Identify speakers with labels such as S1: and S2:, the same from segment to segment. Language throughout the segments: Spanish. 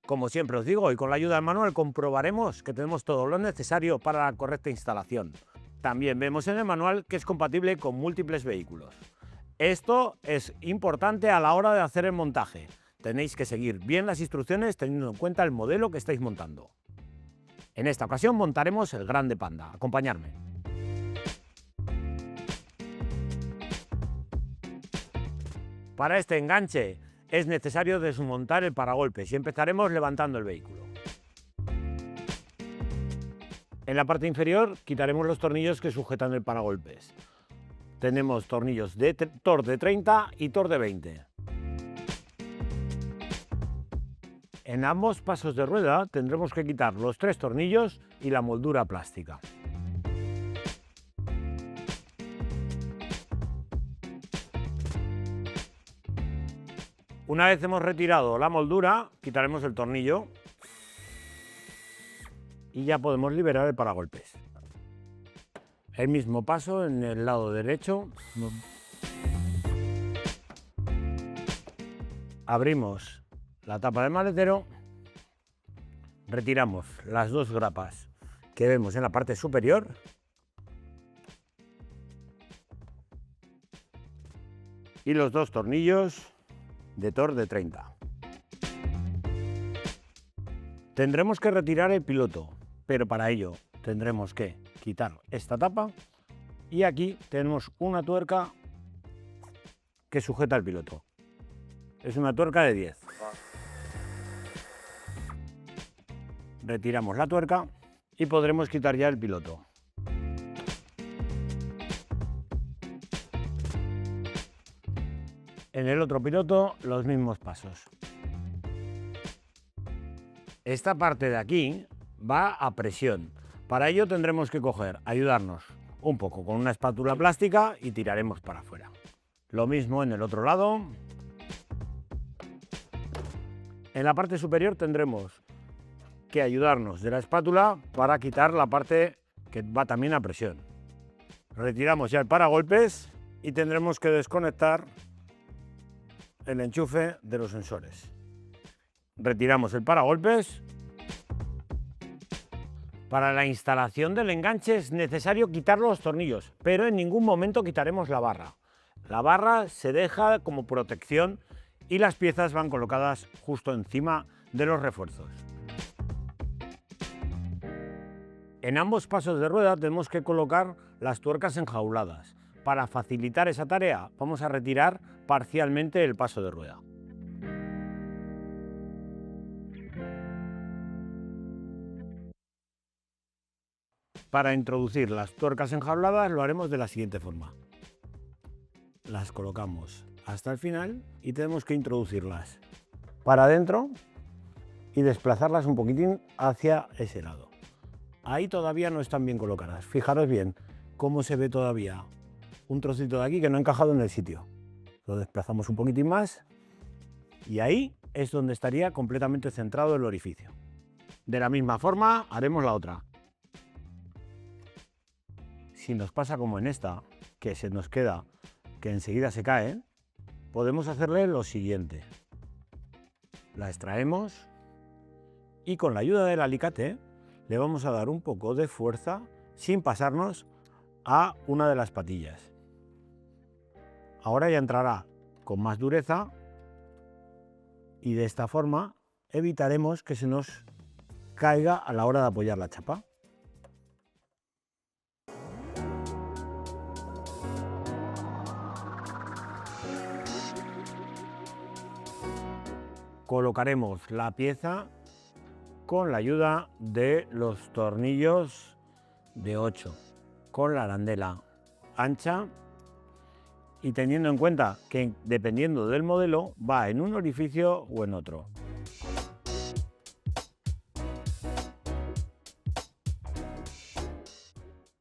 S1: Como siempre os digo, y con la ayuda del manual comprobaremos que tenemos todo lo necesario para la correcta instalación. También vemos en el manual que es compatible con múltiples vehículos. Esto es importante a la hora de hacer el montaje. Tenéis que seguir bien las instrucciones teniendo en cuenta el modelo que estáis montando. En esta ocasión montaremos el Grande Panda. Acompañadme. Para este enganche es necesario desmontar el paragolpes y empezaremos levantando el vehículo. En la parte inferior quitaremos los tornillos que sujetan el paragolpes. Tenemos tornillos de Tor de 30 y Tor de 20. En ambos pasos de rueda tendremos que quitar los 3 tornillos y la moldura plástica. Una vez hemos retirado la moldura, quitaremos el tornillo y ya podemos liberar el paragolpes. El mismo paso en el lado derecho. Abrimos la tapa del maletero, retiramos las 2 grapas que vemos en la parte superior y los 2 tornillos de Tor de 30. Tendremos que retirar el piloto, pero para ello tendremos que quitar esta tapa y aquí tenemos una tuerca que sujeta el piloto. Es una tuerca de 10. Retiramos la tuerca y podremos quitar ya el piloto. En el otro piloto los mismos pasos. Esta parte de aquí va a presión. Para ello tendremos que ayudarnos un poco con una espátula plástica y tiraremos para afuera. Lo mismo en el otro lado. En la parte superior tendremos que ayudarnos de la espátula para quitar la parte que va también a presión. Retiramos ya el paragolpes y tendremos que desconectar el enchufe de los sensores. Retiramos el paragolpes. Para la instalación del enganche es necesario quitar los tornillos, pero en ningún momento quitaremos la barra. La barra se deja como protección y las piezas van colocadas justo encima de los refuerzos. En ambos pasos de rueda tenemos que colocar las tuercas enjauladas. Para facilitar esa tarea vamos a retirar parcialmente el paso de rueda. Para introducir las tuercas enjauladas lo haremos de la siguiente forma. Las colocamos hasta el final y tenemos que introducirlas para adentro y desplazarlas un poquitín hacia ese lado. Ahí todavía no están bien colocadas. Fijaros bien cómo se ve todavía un trocito de aquí que no ha encajado en el sitio. Lo desplazamos un poquitín más y ahí es donde estaría completamente centrado el orificio. De la misma forma haremos la otra. Si nos pasa como en esta, que se nos queda, que enseguida se cae, podemos hacerle lo siguiente. La extraemos y con la ayuda del alicate le vamos a dar un poco de fuerza sin pasarnos a una de las patillas. Ahora ya entrará con más dureza y de esta forma evitaremos que se nos caiga a la hora de apoyar la chapa. Colocaremos la pieza con la ayuda de los tornillos de 8, con la arandela ancha y teniendo en cuenta que dependiendo del modelo va en un orificio o en otro.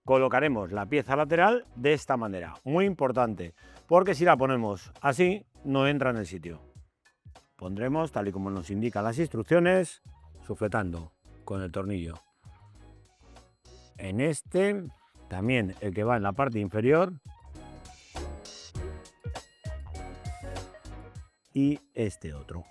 S1: Colocaremos la pieza lateral de esta manera, muy importante, porque si la ponemos así no entra en el sitio. Pondremos, tal y como nos indican las instrucciones, sujetando con el tornillo. En este, también el que va en la parte inferior. Y este otro.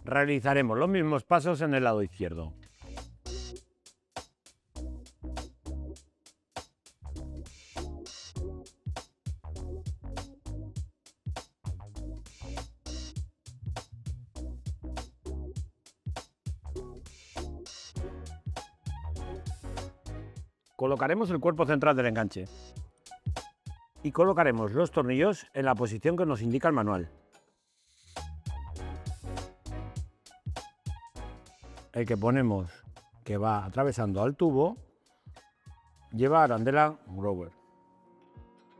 S1: Realizaremos los mismos pasos en el lado izquierdo. Colocaremos el cuerpo central del enganche y colocaremos los tornillos en la posición que nos indica el manual. El que ponemos, que va atravesando al tubo, lleva arandela grover.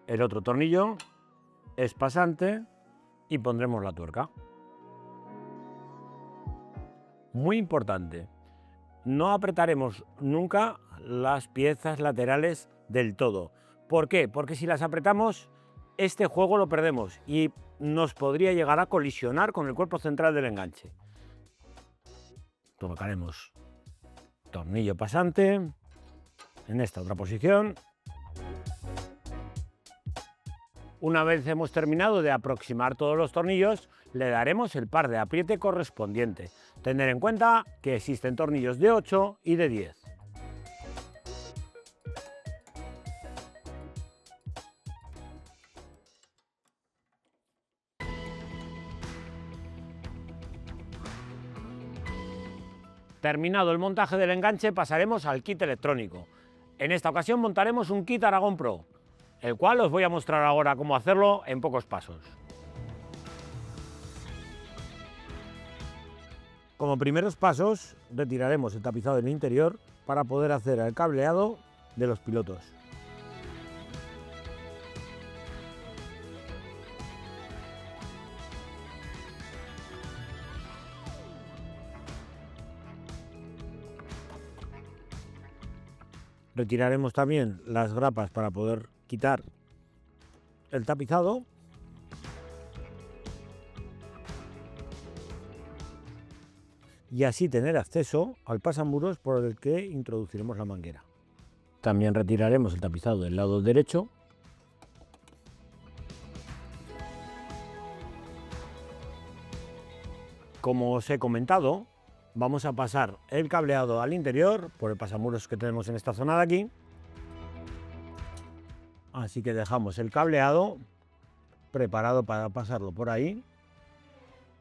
S1: El otro tornillo es pasante y pondremos la tuerca. Muy importante, no apretaremos nunca las piezas laterales del todo. ¿Por qué? Porque si las apretamos, este juego lo perdemos y nos podría llegar a colisionar con el cuerpo central del enganche. Colocaremos tornillo pasante en esta otra posición. Una vez hemos terminado de aproximar todos los tornillos, le daremos el par de apriete correspondiente. Tener en cuenta que existen tornillos de 8 y de 10. Terminado el montaje del enganche, pasaremos al kit electrónico. En esta ocasión montaremos un kit Aragon Pro, el cual os voy a mostrar ahora cómo hacerlo en pocos pasos. Como primeros pasos, retiraremos el tapizado del interior para poder hacer el cableado de los pilotos. Retiraremos también las grapas para poder quitar el tapizado. Y así tener acceso al pasamuros por el que introduciremos la manguera. También retiraremos el tapizado del lado derecho. Como os he comentado, vamos a pasar el cableado al interior por el pasamuros que tenemos en esta zona de aquí. Así que dejamos el cableado preparado para pasarlo por ahí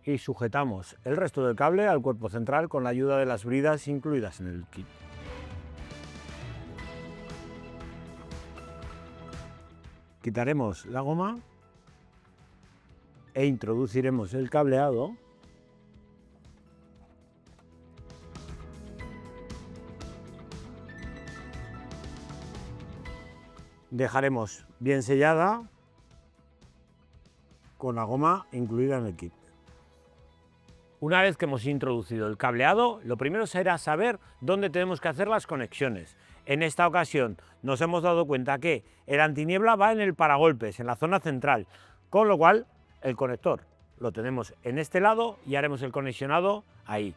S1: y sujetamos el resto del cable al cuerpo central con la ayuda de las bridas incluidas en el kit. Quitaremos la goma e introduciremos el cableado dejaremos bien sellada con la goma incluida en el kit. Una vez que hemos introducido el cableado, lo primero será saber dónde tenemos que hacer las conexiones. En esta ocasión nos hemos dado cuenta que el antiniebla va en el paragolpes, en la zona central, con lo cual el conector lo tenemos en este lado y haremos el conexionado ahí.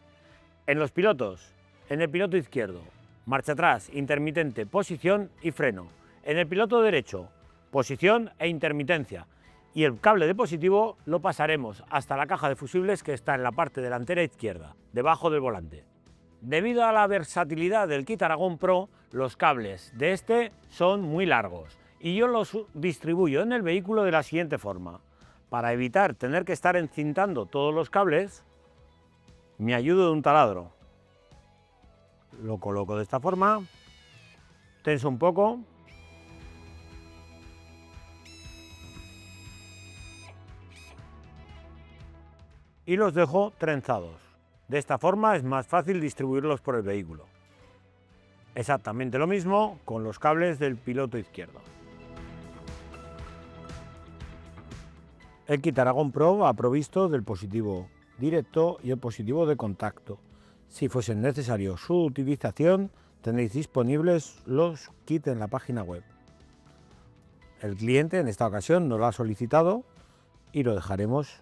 S1: En los pilotos, en el piloto izquierdo, marcha atrás, intermitente, posición y freno. En el piloto derecho, posición e intermitencia. Y el cable de positivo lo pasaremos hasta la caja de fusibles que está en la parte delantera izquierda, debajo del volante. Debido a la versatilidad del kit Aragon Pro, los cables de este son muy largos y yo los distribuyo en el vehículo de la siguiente forma. Para evitar tener que estar encintando todos los cables, me ayudo de un taladro. Lo coloco de esta forma, tenso un poco. Y los dejo trenzados. De esta forma es más fácil distribuirlos por el vehículo. Exactamente lo mismo con los cables del piloto izquierdo. El kit Aragon Pro va provisto del positivo directo y el positivo de contacto. Si fuese necesario su utilización, tenéis disponibles los kits en la página web. El cliente en esta ocasión nos lo ha solicitado y lo dejaremos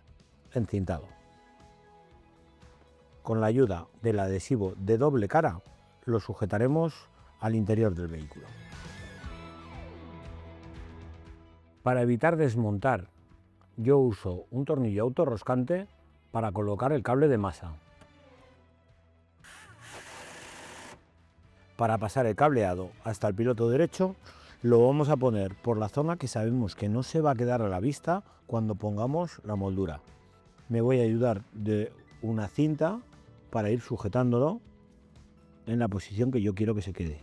S1: encintado. Con la ayuda del adhesivo de doble cara, lo sujetaremos al interior del vehículo. Para evitar desmontar, yo uso un tornillo autorroscante para colocar el cable de masa. Para pasar el cableado hasta el piloto derecho, lo vamos a poner por la zona que sabemos que no se va a quedar a la vista cuando pongamos la moldura. Me voy a ayudar de una cinta para ir sujetándolo en la posición que yo quiero que se quede.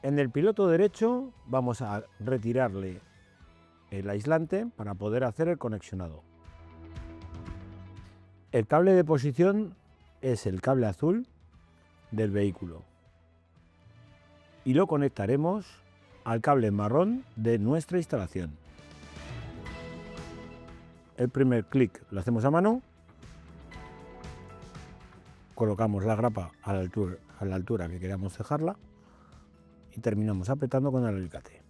S1: En el piloto derecho vamos a retirarle el aislante para poder hacer el conexionado. El cable de posición es el cable azul del vehículo y lo conectaremos al cable marrón de nuestra instalación. El primer clic lo hacemos a mano, colocamos la grapa a la altura que queramos dejarla y terminamos apretando con el alicate.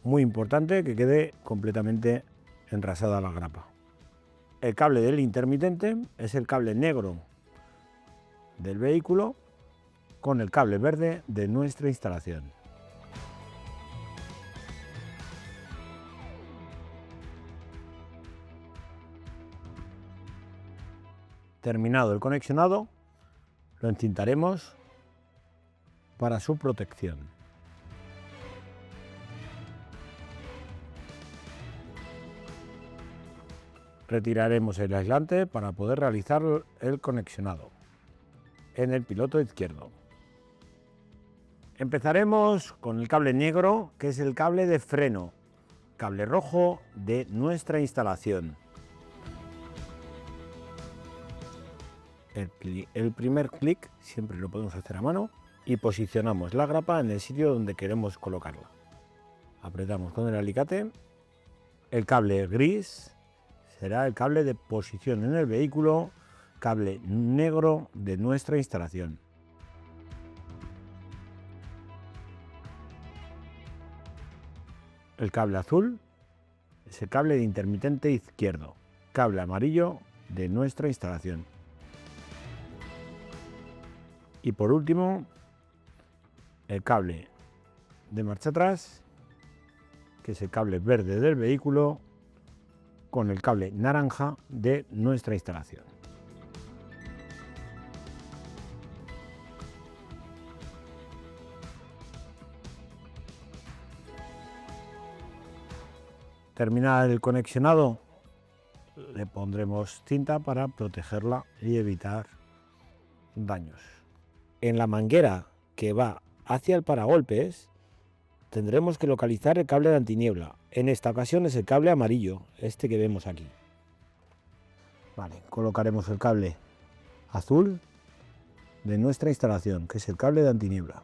S1: Muy importante que quede completamente enrasada la grapa. El cable del intermitente es el cable negro del vehículo con el cable verde de nuestra instalación. Terminado el conexionado, lo encintaremos para su protección. Retiraremos el aislante para poder realizar el conexionado en el piloto izquierdo. Empezaremos con el cable negro, que es el cable de freno, cable rojo de nuestra instalación. El primer clic siempre lo podemos hacer a mano y posicionamos la grapa en el sitio donde queremos colocarla. Apretamos con el alicate. El cable gris será el cable de posición en el vehículo, cable negro de nuestra instalación. El cable azul es el cable de intermitente izquierdo, cable amarillo de nuestra instalación. Y por último, el cable de marcha atrás, que es el cable verde del vehículo, con el cable naranja de nuestra instalación. Terminado el conexionado, le pondremos cinta para protegerla y evitar daños. En la manguera que va hacia el paragolpes tendremos que localizar el cable de antiniebla. En esta ocasión es el cable amarillo, este que vemos aquí. Vale, colocaremos el cable azul de nuestra instalación, que es el cable de antiniebla.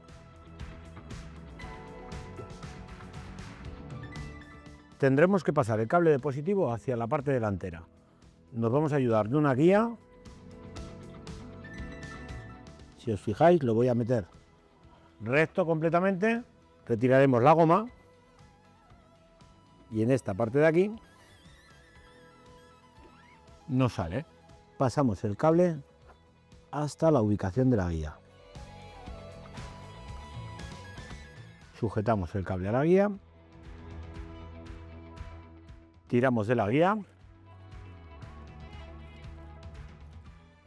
S1: Tendremos que pasar el cable de positivo hacia la parte delantera. Nos vamos a ayudar de una guía. Si os fijáis, lo voy a meter recto completamente. Retiraremos la goma y en esta parte de aquí no sale. Pasamos el cable hasta la ubicación de la guía. Sujetamos el cable a la guía. Tiramos de la guía.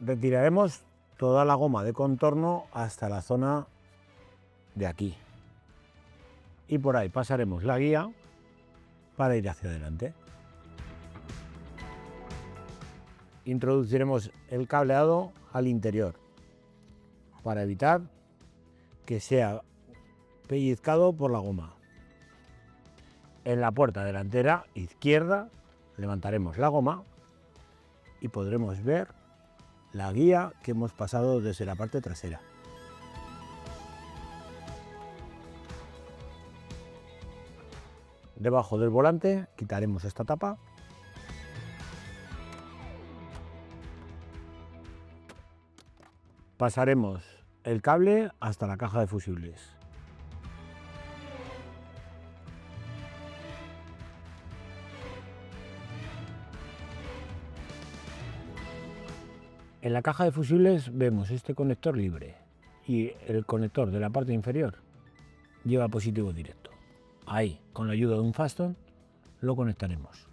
S1: Retiraremos toda la goma de contorno hasta la zona de aquí. Y por ahí pasaremos la guía para ir hacia adelante. Introduciremos el cableado al interior para evitar que sea pellizcado por la goma. En la puerta delantera izquierda levantaremos la goma y podremos ver la guía que hemos pasado desde la parte trasera. Debajo del volante quitaremos esta tapa . Pasaremos el cable hasta la caja de fusibles. En la caja de fusibles vemos este conector libre y el conector de la parte inferior lleva positivo directo. Ahí, con la ayuda de un Faston, lo conectaremos.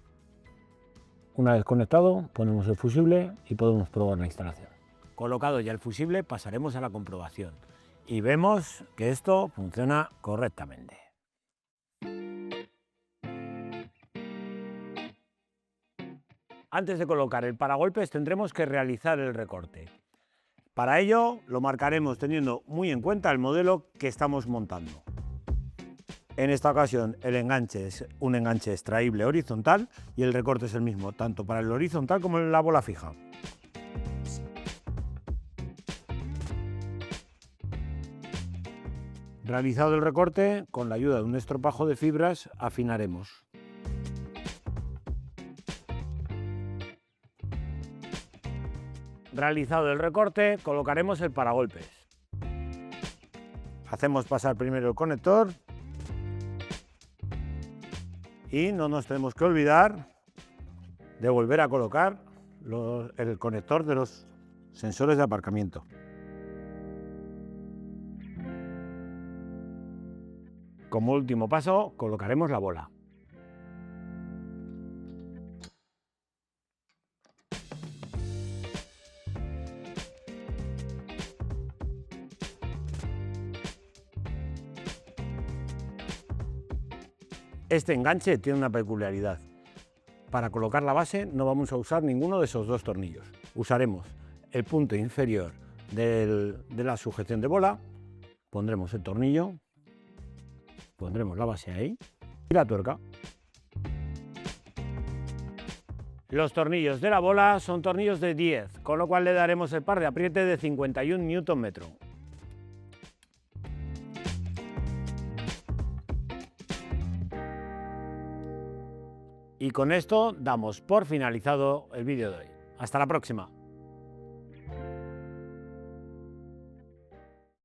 S1: Una vez conectado, ponemos el fusible y podemos probar la instalación. Colocado ya el fusible, pasaremos a la comprobación y vemos que esto funciona correctamente. Antes de colocar el paragolpes tendremos que realizar el recorte. Para ello lo marcaremos teniendo muy en cuenta el modelo que estamos montando. En esta ocasión el enganche es un enganche extraíble horizontal y el recorte es el mismo, tanto para el horizontal como en la bola fija. Realizado el recorte, con la ayuda de un estropajo de fibras afinaremos. Realizado el recorte, colocaremos el paragolpes. Hacemos pasar primero el conector y no nos tenemos que olvidar de volver a colocar el conector de los sensores de aparcamiento. Como último paso, colocaremos la bola. Este enganche tiene una peculiaridad. Para colocar la base no vamos a usar ninguno de esos dos tornillos. Usaremos el punto inferior de la sujeción de bola, pondremos el tornillo, pondremos la base ahí y la tuerca. Los tornillos de la bola son tornillos de 10, con lo cual le daremos el par de apriete de 51 Nm. Y con esto damos por finalizado el vídeo de hoy. Hasta la próxima.